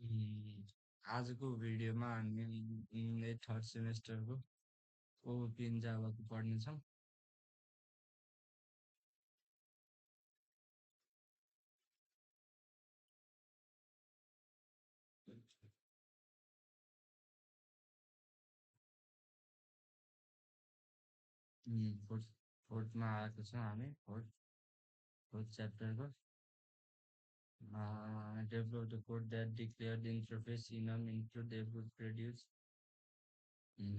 उम्, आजको भिडियोमा हामी थर्ड सेमेस्टरको ओपिन जाभाको पढ्नेछौँ। फोर्थ फोर्थमा आएको छौँ हामी फोर्थ च्याप्टरको develop the code that declare the interface in an input they would produce.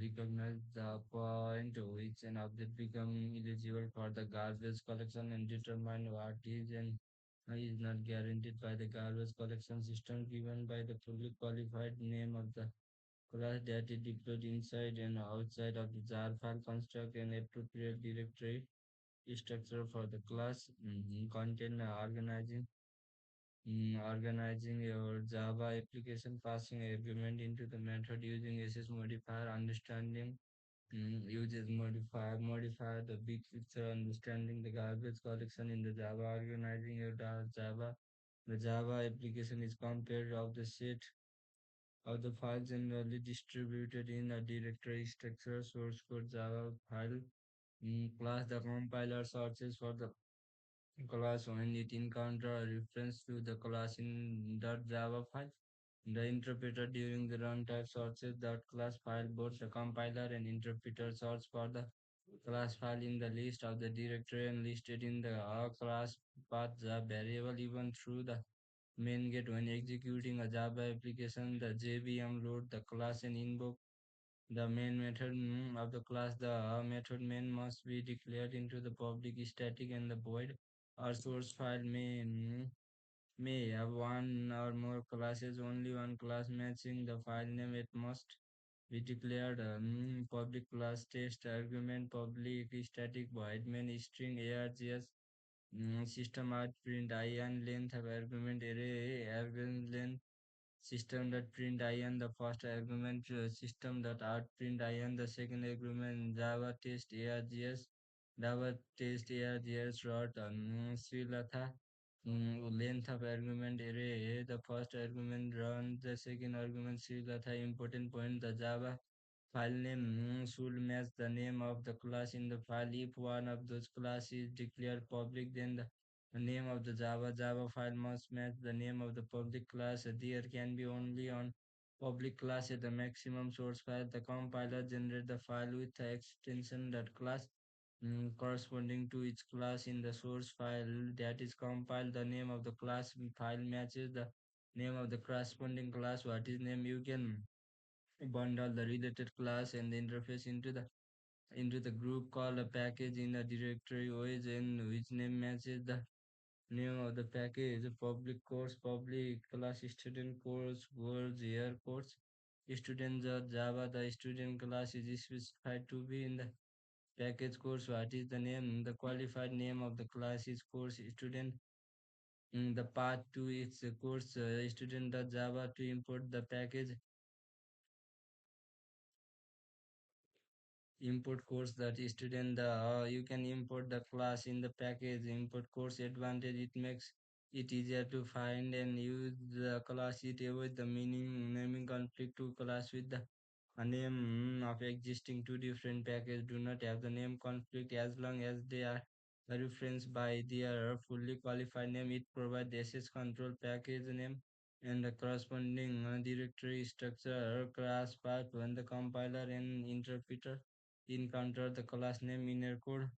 Recognize the point which an object become eligible for the garbage collection and determine what is and is not guaranteed by the garbage collection system given by the fully qualified name of the class that is deployed inside and outside of the jar file. Construct an appropriate directory structure for the class. Content organizing your Java application, passing argument into the method using SS modifier, understanding uses modify the big picture, understanding the garbage collection in the Java, organizing your Java. The Java application is compared of the set of the file generally distributed in a directory structure. Source code Java file. Class the compiler searches for the class when it encounter a reference to the class in .java file. The interpreter during the runtime searches that class file. Both the compiler and interpreter search for the class file in the list of the directory and listed in the class path variable. Even through the main get when executing a Java application, the JVM load the class and invoke the main method of the class. The method main must be declared into the public static and the void. Our source file may have one or more classes. Only one class matching the file name. It must be declared public class test argument public static void main string args system out print in length of argument array argument length system that print in the first argument system that out print in the second argument. Java test args dot Srilatha length of argument array. The first argument run the second argument Srilatha. Important point: the Java file name should match the name of the class in the file. If one of those classes is declared public, then the name of the Java file must match the name of the public class. There can be only one public class at the maximum source file. The compiler generates the file with the extension that class corresponding to each class in the source file that is compiled. The name of the class file matches the name of the corresponding class. What is name? You can bundle the related class and the interface into the group called a package in a directory OS and which name matches the name of the package. Public course, public class, student course, goals, year course, students or Java. The student class is specified to be in the package course. What is the name? The qualified name of the class is course student. The path to its course student.java to import the package. Import course that student the you can import the class in the package. Import course advantage: it makes it easier to find and use the class. It avoids the meaning naming conflict. To class with the a name of existing two different packages do not have the name conflict as long as they are referenced by their fully qualified name. It provides access control package name and the corresponding directory structure class path when the compiler and interpreter encounter the class name in your code.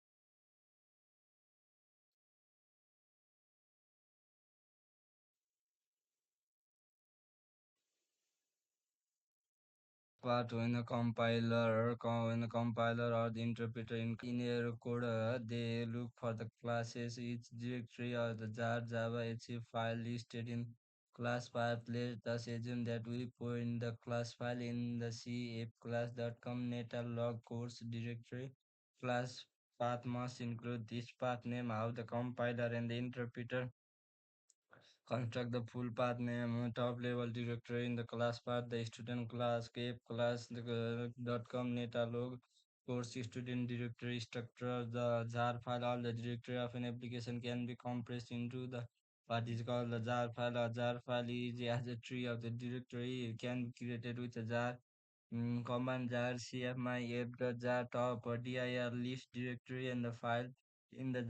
But when the compiler or the interpreter in your code, they look for the classes each directory or the jar Java HE file listed in class path. Let us assume that we point the class file in the C F class.com netlog course directory. Class path must include this path name of the compiler and the interpreter. Construct the full path name, top level directory in the class path, the student class, cape class, the .com netalog, course student directory structure, the jar file. All the directory of an application can be compressed into the what is called a jar file. A jar file is as a tree of the directory. It can be created with a jar. Command jar cfmyf.jar top or dir list directory and the file in the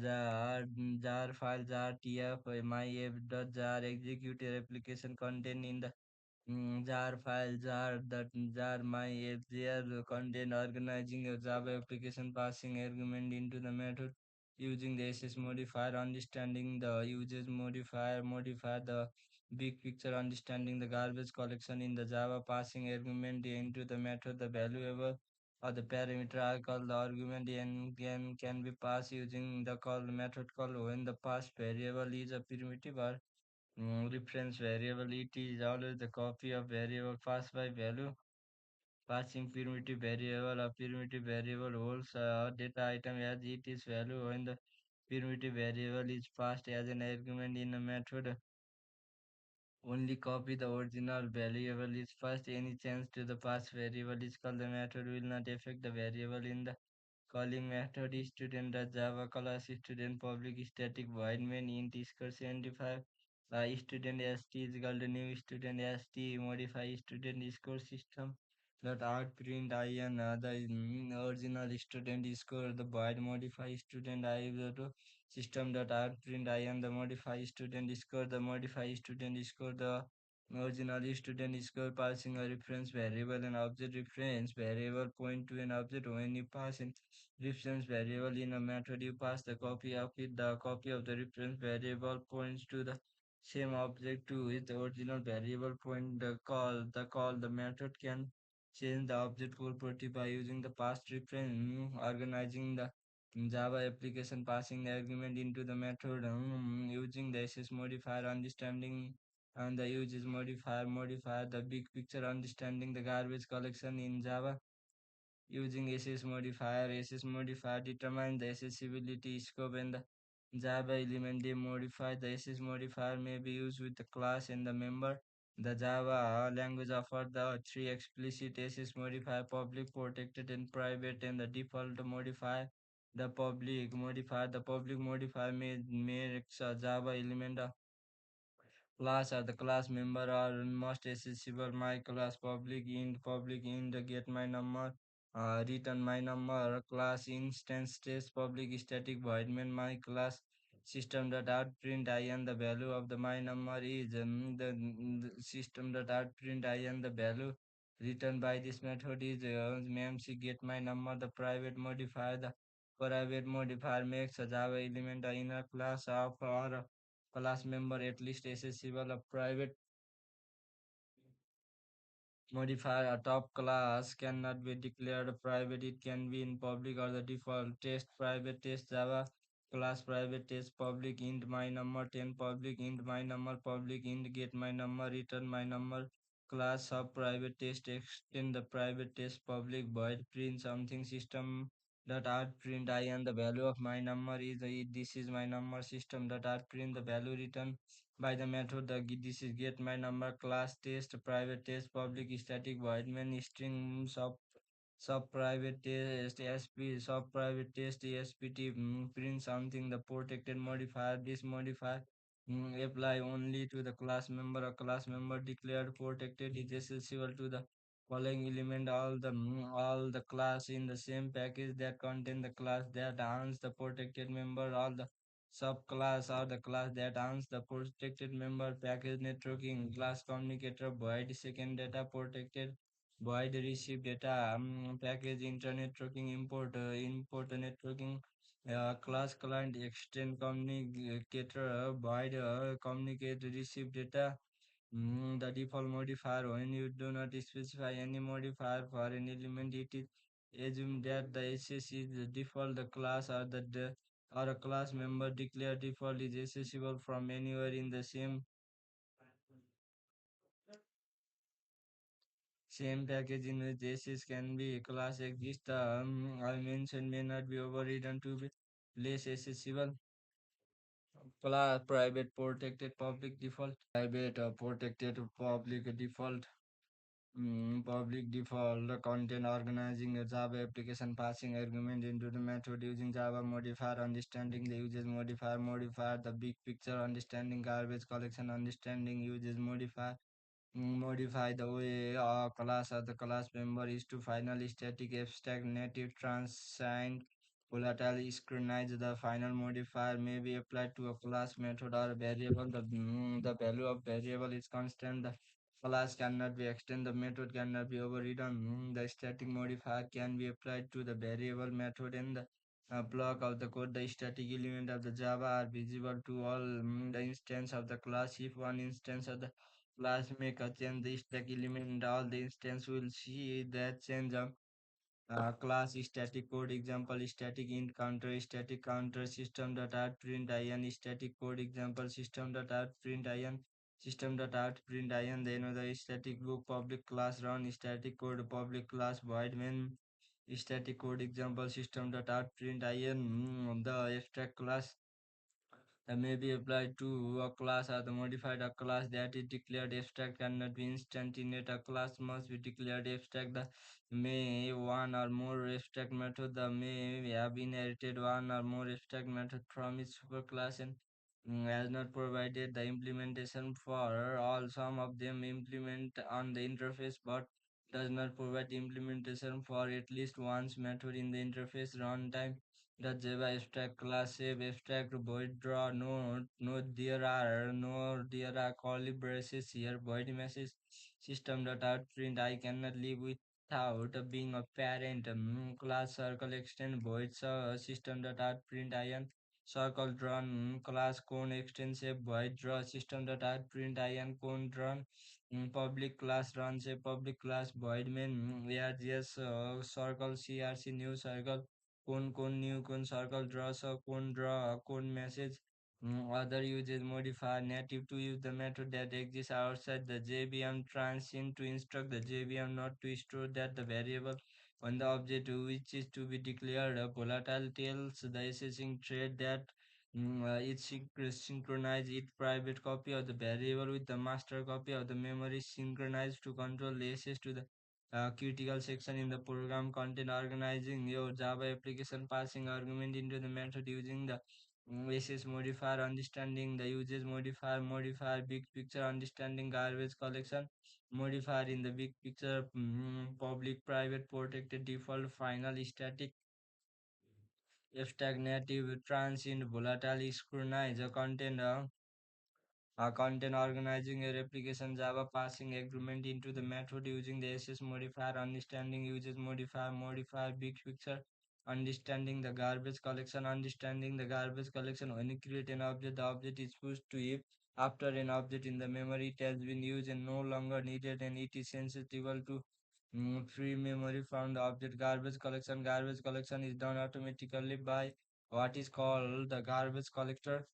jar file jar tf myf.jar execute a replication content in the jar file jar that jar my fzr content organizing a Java application passing argument into the method using the SS modifier understanding the uses modifier modify the big picture understanding the garbage collection in the Java passing argument into the method the valuable or the parameter are called the argument and can be passed using the call method call when the passed variable is a primitive or reference variable. It is always the copy of variable passed by value. Passing primitive variable, a primitive variable holds a data item as it is value when the primitive variable is passed as an argument in a method. Only copy the original variable is first. Any change to the past variable is called the method will not affect the variable in the calling method is student the Java class student public static void main int equals 75 student st is equal to new student st modify student score system dot out print in the original student score the void modify student I equal to system dot out print in the modify student score the modify student score the original student score passing a reference variable and object reference variable point to an object when you pass in reference variable in a method you pass the copy of it the copy of the reference variable points to the same object to its original variable point the method can change the object property by using the past reference organizing the Java application passing the argument into the method using the SS modifier understanding and the uses modifier the big picture understanding the garbage collection in Java using SS modifier determine the accessibility scope and the Java element they modify. The SS modifier may be used with the class and the member. The Java language offers the three explicit SS modifier public, protected, and private, and the default modifier. The public modifier may makes a Java element class or the class member are most accessible. My class public int get my number return my number class instance test public static void main my class system dot out print in the value of the my number is the system dot out print in the value written by this method is memc get my number the private modifier makes a Java element a inner class of or a class member at least accessible. A private modifier, a top class cannot be declared private. It can be in public or the default. Test private test Java class private test public int my number 10 public int my number public int get my number return my number class of private test extend the private test public void print something system dot art print I and the value of my number is this is my number system dot art print the value return by the method this is get my number class test private test public static void main string sub private test sp sub private test spt print something the protected modifier this modifier apply only to the class member a class member declared protected is accessible to the following element all the class in the same package that contain the class that owns the protected member all the subclass or the class that owns the protected member package networking class communicator void second data protected void receive data package internet networking import networking class client extend communicator void communicate receive data. The default modifier when you do not specify any modifier for an element it is assume that the SS is the default the class or a class member declared default is accessible from anywhere in the same package in which SS can be class exist I mentioned may not be overridden to be less accessible. Class private protected public default private protected public default Public default the content organizing a Java application passing argument into the method using Java modifier understanding the uses modifier the big picture understanding garbage collection understanding uses modify the way a class or the class member is to final static abstract native transient volatile scrutinize the final modifier may be applied to a class method or variable the value of variable is constant the class cannot be extended the method cannot be overridden the static modifier can be applied to the variable method in the block of the code the static element of the java are visible to all the instance of the class if one instance of the class make a change the stack element all the instance will see that change of class static code example static int counter static counter system dot out print in static code example system dot out print in system dot out print in then the static book public class run static code public class void main static code example system dot out print in the abstract class that may be applied to a class or the modified a class that is declared abstract cannot be instantiated. A class must be declared abstract. The may one or more abstract method the may have inherited one or more abstract method from its superclass and has not provided the implementation for all. Some of them implement on the interface but does not provide implementation for at least one's method in the interface runtime the Java abstract class save abstract void draw there are curly braces here void message system dot out print I cannot live without being a parent class circle extend void system dot out print in circle drawn class cone extend save void draw system dot out print in cone drawn public class runs a public class void main yes circle crc new circle cone new cone circle draws a cone draw a cone message other uses modifier native to use the method that exists outside the JVM transient to instruct the JVM not to store that the variable on the object which is to be declared a volatile tells the assessing thread that it synchronize its private copy of the variable with the master copy of the memory synchronized to control the access to the critical section in the program content organizing your Java application passing argument into the method using the SS modifier understanding the uses modifier big picture understanding garbage collection modifier in the big picture public private protected default final static abstract native transient volatile scrutinize a content content organizing a replication Java passing agreement into the method using the SS modifier, understanding uses modifier big picture, understanding the garbage collection, understanding the garbage collection. When you create an object, the object is pushed to if after an object in the memory it has been used and no longer needed and it is sensitive to free memory from the object garbage collection. Garbage collection is done automatically by what is called the garbage collector